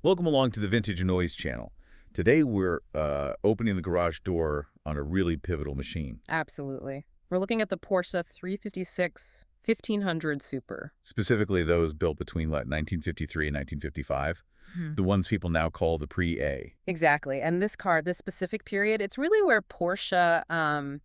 Welcome along to the Vintage Noise channel. Today we're opening the garage door on a really pivotal machine. Absolutely. We're looking at the Porsche 356 1500 Super. Specifically those built between, 1953 and 1955. The ones people now call the Pre-A. Exactly. And this car, this specific period, it's really where Porsche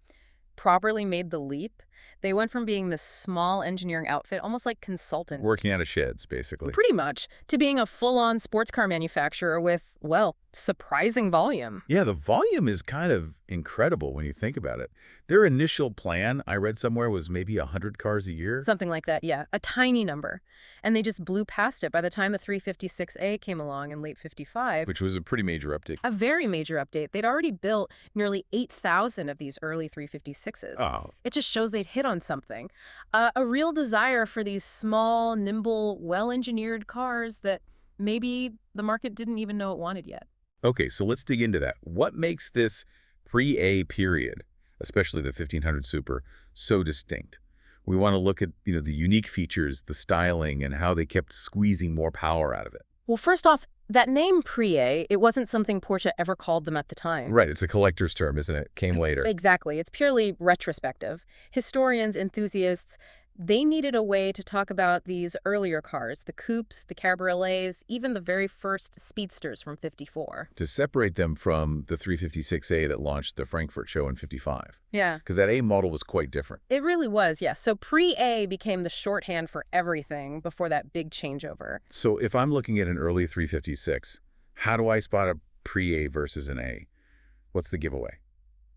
properly made the leap. They went from being this small engineering outfit, almost like consultants. Working out of sheds, basically. Pretty much, to being a full-on sports car manufacturer with, well, surprising volume. Yeah, the volume is kind of incredible when you think about it. Their initial plan, I read somewhere, was maybe 100 cars a year. Something like that, yeah. A tiny number. And they just blew past it by the time the 356A came along in late 55. Which was a pretty major uptick. A very major update. They'd already built nearly 8,000 of these early 356s. Oh. It just shows they'd hit on something. A real desire for these small, nimble, well-engineered cars that maybe the market didn't even know it wanted yet. Okay, so let's dig into that. What makes this Pre-A period, especially the 1500 Super, so distinct? We want to look at, the unique features, the styling, and how they kept squeezing more power out of it. Well, first off, that name Pre-A, it wasn't something Porsche ever called them at the time. Right, it's a collector's term, isn't it? Came later. Exactly. It's purely retrospective. Historians, enthusiasts, they needed a way to talk about these earlier cars, the coupes, the cabriolets, even the very first speedsters from 54. To separate them from the 356A that launched the Frankfurt show in 55. Yeah. Because that A model was quite different. It really was, yes. So Pre-A became the shorthand for everything before that big changeover. So if I'm looking at an early 356, how do I spot a Pre-A versus an A? What's the giveaway?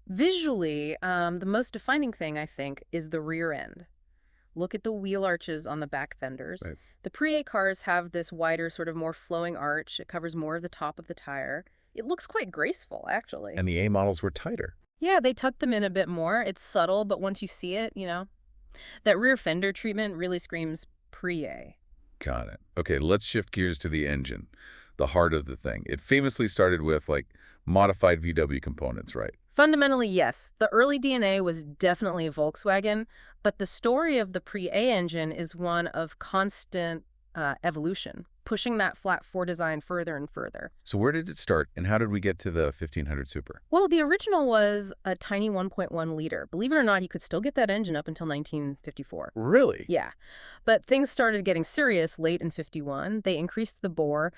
Visually, the most defining thing, I think, is the rear end. Look at the wheel arches on the back fenders. Right. The Pre-A cars have this wider, sort of more flowing arch. It covers more of the top of the tire. It looks quite graceful, actually. And the A models were tighter. Yeah, they tuck them in a bit more. It's subtle, but once you see it, that rear fender treatment really screams Pre-A. Got it. Okay, let's shift gears to the engine, the heart of the thing. It famously started with, modified VW components, right? Fundamentally, yes. The early DNA was definitely Volkswagen, but the story of the Pre-A engine is one of constant evolution, pushing that flat four design further and further. So where did it start, and how did we get to the 1500 Super? Well, the original was a tiny 1.1 liter. Believe it or not, you could still get that engine up until 1954. Really? Yeah. But things started getting serious late in 51. They increased the bore,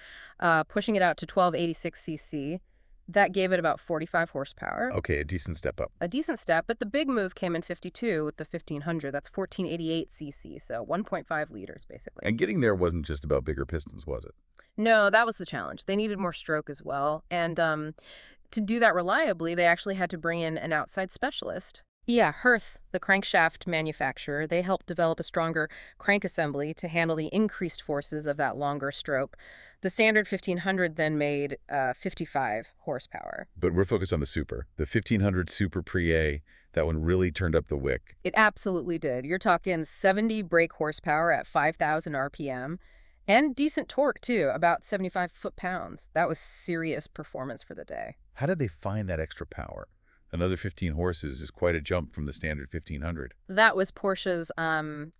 pushing it out to 1286 cc. That gave it about 45 horsepower. Okay, a decent step up. A decent step, but the big move came in 52 with the 1500. That's 1488 cc, so 1.5 liters, basically. And getting there wasn't just about bigger pistons, was it? No, that was the challenge. They needed more stroke as well. And to do that reliably, they actually had to bring in an outside specialist. Yeah, Hirth, the crankshaft manufacturer, they helped develop a stronger crank assembly to handle the increased forces of that longer stroke. The standard 1500 then made 55 horsepower. But we're focused on the Super. The 1500 Super Pre-A, that one really turned up the wick. It absolutely did. You're talking 70 brake horsepower at 5,000 RPM. And decent torque, too, about 75 foot-pounds. That was serious performance for the day. How did they find that extra power? Another 15 horses is quite a jump from the standard 1500. That was Porsche's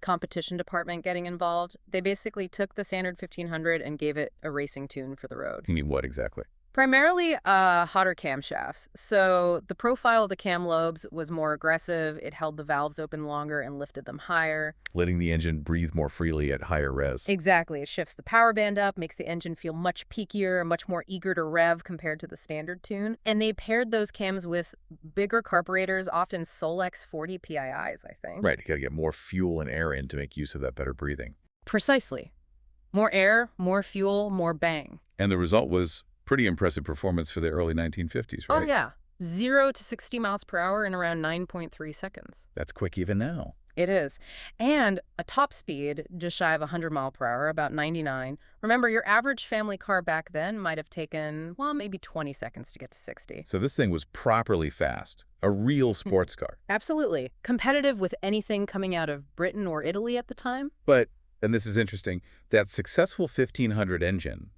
competition department getting involved. They basically took the standard 1500 and gave it a racing tune for the road. You mean what exactly? Primarily hotter camshafts. So the profile of the cam lobes was more aggressive. It held the valves open longer and lifted them higher. Letting the engine breathe more freely at higher res. Exactly. It shifts the power band up, makes the engine feel much peakier, much more eager to rev compared to the standard tune. And they paired those cams with bigger carburetors, often Solex 40 PIIs, I think. Right, you got to get more fuel and air in to make use of that better breathing. Precisely. More air, more fuel, more bang. And the result was pretty impressive performance for the early 1950s, right? Oh, yeah. 0 to 60 miles per hour in around 9.3 seconds. That's quick even now. It is. And a top speed just shy of 100 mile per hour, about 99. Remember, your average family car back then might have taken, well, maybe 20 seconds to get to 60. So this thing was properly fast. A real sports car. Absolutely. Competitive with anything coming out of Britain or Italy at the time. But, and this is interesting, that successful 1500 engine,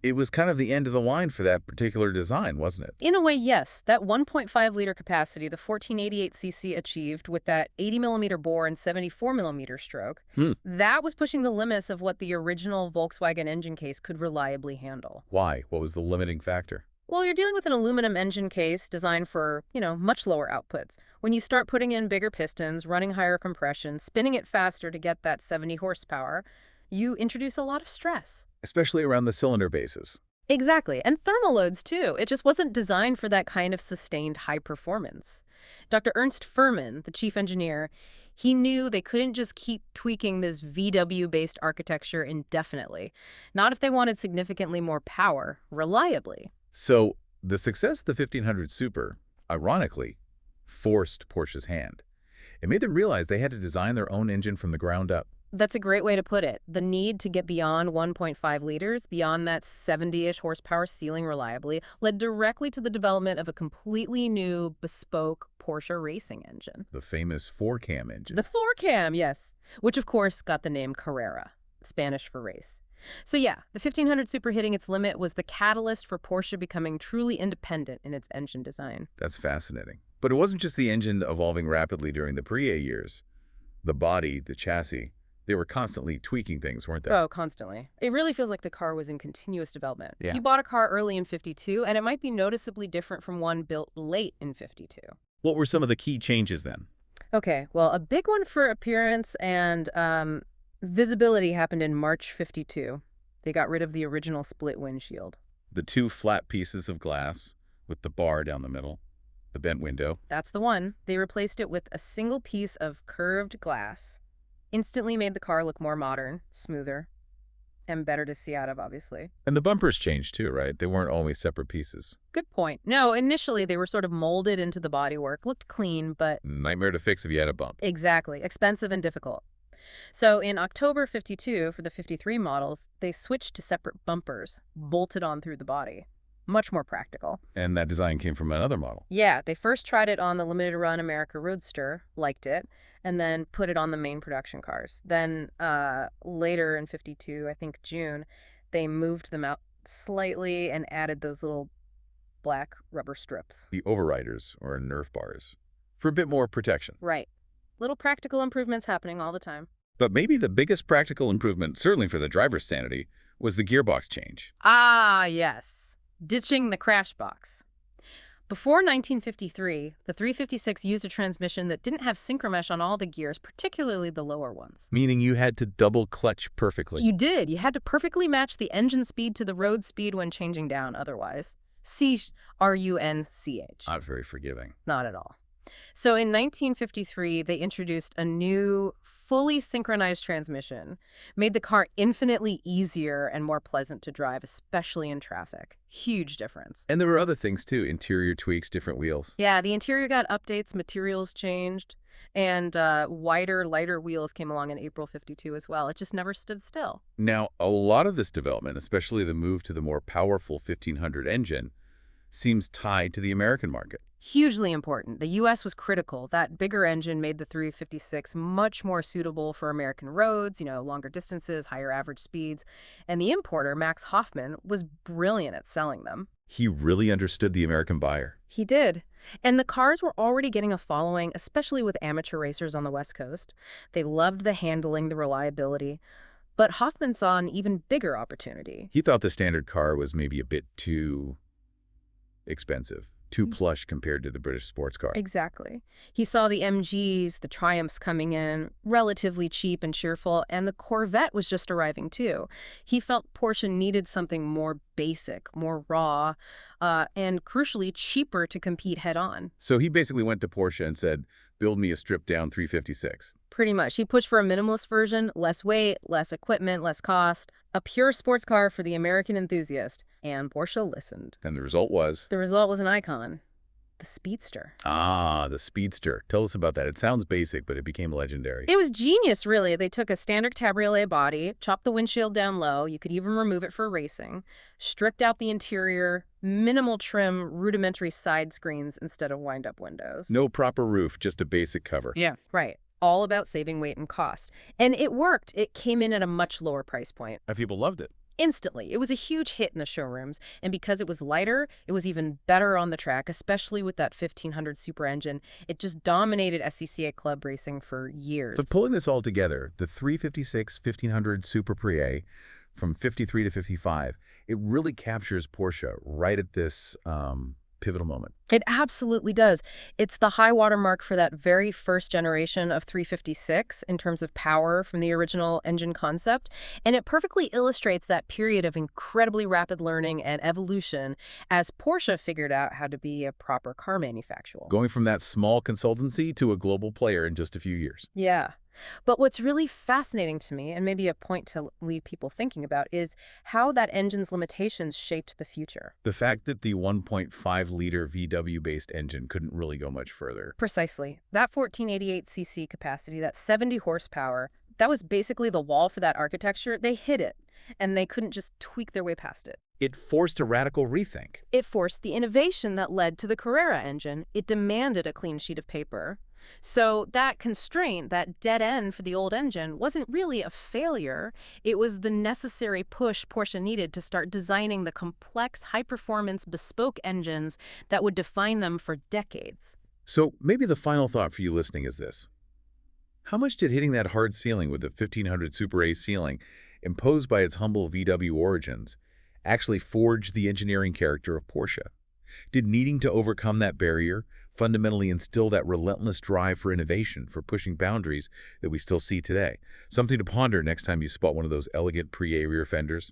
It was kind of the end of the line for that particular design, wasn't it? In a way, yes. That 1.5-liter capacity the 1488cc achieved with that 80-millimeter bore and 74-millimeter stroke, Hmm. that was pushing the limits of what the original Volkswagen engine case could reliably handle. Why? What was the limiting factor? Well, you're dealing with an aluminum engine case designed for, much lower outputs. When you start putting in bigger pistons, running higher compression, spinning it faster to get that 70 horsepower, you introduce a lot of stress. Especially around the cylinder bases. Exactly. And thermal loads, too. It just wasn't designed for that kind of sustained high performance. Dr. Ernst Fuhrman, the chief engineer, he knew they couldn't just keep tweaking this VW-based architecture indefinitely. Not if they wanted significantly more power, reliably. So the success of the 1500 Super, ironically, forced Porsche's hand. It made them realize they had to design their own engine from the ground up. That's a great way to put it. The need to get beyond 1.5 liters, beyond that 70-ish horsepower ceiling reliably, led directly to the development of a completely new, bespoke Porsche racing engine. The famous four-cam engine. The four-cam, yes. Which, of course, got the name Carrera, Spanish for race. So yeah, the 1500 Super hitting its limit was the catalyst for Porsche becoming truly independent in its engine design. That's fascinating. But it wasn't just the engine evolving rapidly during the pre-A years. The body, the chassis, they were constantly tweaking things, weren't they? Oh, constantly. It really feels like the car was in continuous development. Yeah. You bought a car early in 52, and it might be noticeably different from one built late in 52. What were some of the key changes then? Okay, well, a big one for appearance and visibility happened in March 52. They got rid of the original split windshield. The two flat pieces of glass with the bar down the middle, the bent window. That's the one. They replaced it with a single piece of curved glass. Instantly made the car look more modern, smoother, and better to see out of, obviously. And the bumpers changed too, right? They weren't always separate pieces. Good point. No, initially they were sort of molded into the bodywork, looked clean, but... Nightmare to fix if you had a bump. Exactly. Expensive and difficult. So in October 52, for the 53 models, they switched to separate bumpers, bolted on through the body. Much more practical. And that design came from another model. Yeah, they first tried it on the limited run America Roadster, liked it, and then put it on the main production cars. Then later in 52, I think June, they moved them out slightly and added those little black rubber strips. The overriders, or Nerf bars, for a bit more protection. Right. Little practical improvements happening all the time. But maybe the biggest practical improvement, certainly for the driver's sanity, was the gearbox change. Ah, yes. Ditching the crash box. Before 1953, the 356 used a transmission that didn't have synchromesh on all the gears, particularly the lower ones. Meaning you had to double clutch perfectly. You did. You had to perfectly match the engine speed to the road speed when changing down otherwise. C-R-U-N-C-H. Not very forgiving. Not at all. So in 1953, they introduced a new, fully synchronized transmission, made the car infinitely easier and more pleasant to drive, especially in traffic. Huge difference. And there were other things too, interior tweaks, different wheels. Yeah, the interior got updates, materials changed, and wider, lighter wheels came along in April 52 as well. It just never stood still. Now, a lot of this development, especially the move to the more powerful 1500 engine, seems tied to the American market. Hugely important. The U.S. was critical. That bigger engine made the 356 much more suitable for American roads, longer distances, higher average speeds. And the importer, Max Hoffman, was brilliant at selling them. He really understood the American buyer. He did. And the cars were already getting a following, especially with amateur racers on the West Coast. They loved the handling, the reliability. But Hoffman saw an even bigger opportunity. He thought the standard car was maybe a bit too expensive. Too plush compared to the British sports car. Exactly. He saw the MGs, the Triumphs coming in, relatively cheap and cheerful, and the Corvette was just arriving too. He felt Porsche needed something more basic, more raw, and crucially cheaper to compete head-on. So he basically went to Porsche and said, build me a stripped-down 356. Pretty much. He pushed for a minimalist version, less weight, less equipment, less cost, a pure sports car for the American enthusiast. And Porsche listened. And the result was? The result was an icon. The Speedster. Ah, the Speedster. Tell us about that. It sounds basic, but it became legendary. It was genius, really. They took a standard cabriolet body, chopped the windshield down low, you could even remove it for racing, stripped out the interior, minimal trim, rudimentary side screens instead of wind-up windows. No proper roof, just a basic cover. Yeah. Right. All about saving weight and cost. And it worked. It came in at a much lower price point. And people loved it. Instantly. It was a huge hit in the showrooms, and because it was lighter, it was even better on the track, especially with that 1500 Super engine. It just dominated SCCA club racing for So years. pulling this all together, the 356 1500 Super Prix from 53 to 55, it really captures Porsche right at this pivotal moment. It absolutely does. It's the high water mark for that very first generation of 356 in terms of power from the original engine concept, and it perfectly illustrates that period of incredibly rapid learning and evolution as Porsche figured out how to be a proper car manufacturer. Going from that small consultancy to a global player in just a few years. Yeah. But what's really fascinating to me, and maybe a point to leave people thinking about, is how that engine's limitations shaped the future. The fact that the 1.5-liter VW-based engine couldn't really go much further. Precisely. That 1488 cc capacity, that 70 horsepower, that was basically the wall for that architecture. They hit it, and they couldn't just tweak their way past it. It forced a radical rethink. It forced the innovation that led to the Carrera engine. It demanded a clean sheet of paper. So that constraint, that dead end for the old engine, wasn't really a failure. It was the necessary push Porsche needed to start designing the complex, high-performance, bespoke engines that would define them for decades. So maybe the final thought for you listening is this. How much did hitting that hard ceiling with the 1500 Super A ceiling, imposed by its humble VW origins, actually forge the engineering character of Porsche? Did needing to overcome that barrier fundamentally instill that relentless drive for innovation, for pushing boundaries that we still see today? Something to ponder next time you spot one of those elegant Pre-A rear fenders.